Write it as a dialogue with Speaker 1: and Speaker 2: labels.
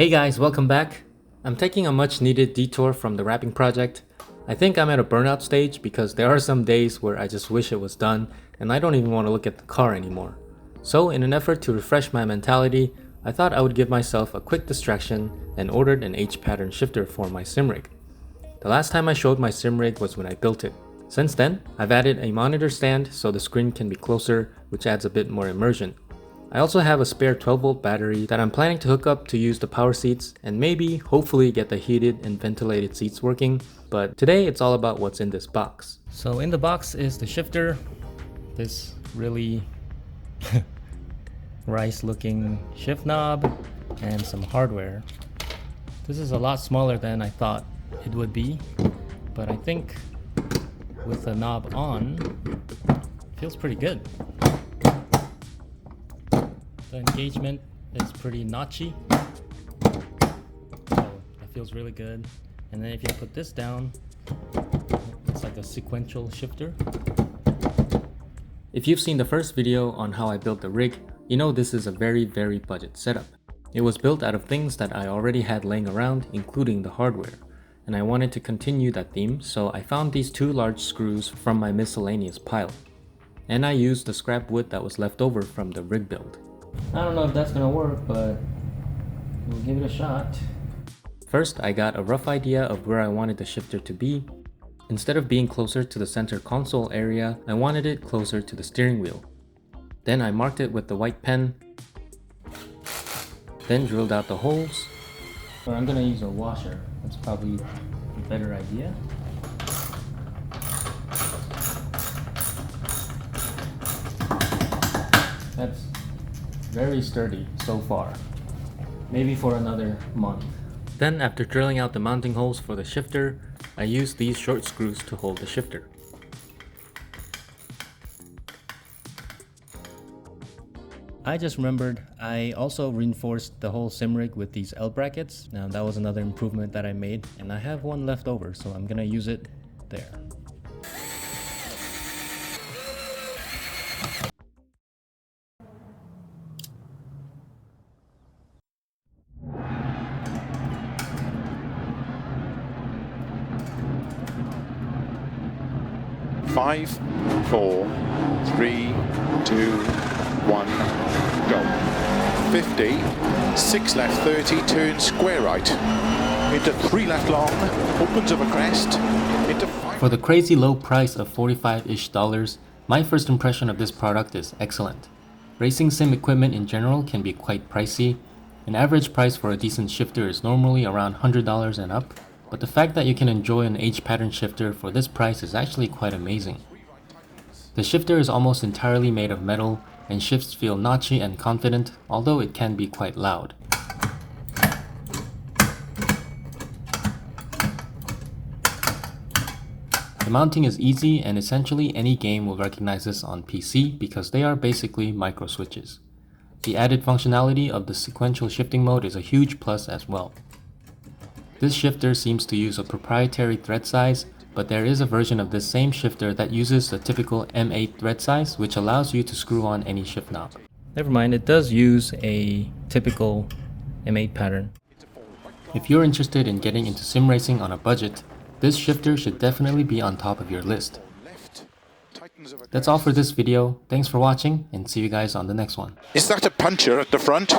Speaker 1: Hey guys, welcome back. I'm taking a much needed detour from the wrapping project. I think I'm at a burnout stage because there are some days where I just wish it was done and I don't even want to look at the car anymore. So in an effort to refresh my mentality, I thought I would give myself a quick distraction and ordered an H-pattern shifter for my sim rig. The last time I showed my sim rig was when I built it. Since then, I've added a monitor stand so the screen can be closer, which adds a bit more immersion. I also have a spare 12-volt battery that I'm planning to hook up to use the power seats and maybe, hopefully, get the heated and ventilated seats working, but today it's all about what's in this box. So in the box is the shifter, this really rice looking shift knob, and some hardware. This is a lot smaller than I thought it would be, but I think with the knob on, it feels pretty good. The engagement is pretty notchy, so it feels really good. And then if you put this down, it's like a sequential shifter. If you've seen the first video on how I built the rig, you know this is a very budget setup. It was built out of things that I already had laying around, including the hardware. And I wanted to continue that theme, so I found these two large screws from my miscellaneous pile. And I used the scrap wood that was left over from the rig build. I don't know if that's gonna work, but we'll give it a shot. First, I got a rough idea of where I wanted the shifter to be. Instead of being closer to the center console area, I wanted it closer to the steering wheel. Then I marked it with the white pen, then drilled out the holes. Or I'm gonna use a washer, that's probably a better idea. That's very sturdy so far, maybe for another month. Then after drilling out the mounting holes for the shifter, I used these short screws to hold the shifter. I just remembered I also reinforced the whole sim rig with these L brackets. Now that was another improvement that I made, and I have one left over, so I'm gonna use it there.
Speaker 2: Five, four, three, two, one, go. 50, 6 left 30, turn square right. Into 3 left long, opens up a crest, into 5.
Speaker 1: For the crazy low price of $45-ish, my first impression of this product is excellent. Racing sim equipment in general can be quite pricey. An average price for a decent shifter is normally around $100 and up. But the fact that you can enjoy an H-pattern shifter for this price is actually quite amazing. The shifter is almost entirely made of metal and shifts feel notchy and confident, although it can be quite loud. The mounting is easy and essentially any game will recognize this on PC because they are basically micro switches. The added functionality of the sequential shifting mode is a huge plus as well. This shifter seems to use a proprietary thread size, but there is a version of this same shifter that uses the typical M8 thread size, which allows you to screw on any shift knob. Never mind, it does use a typical M8 pattern. If you're interested in getting into sim racing on a budget, this shifter should definitely be on top of your list. That's all for this video. Thanks for watching and see you guys on the next one.
Speaker 2: Is that a puncher at the front?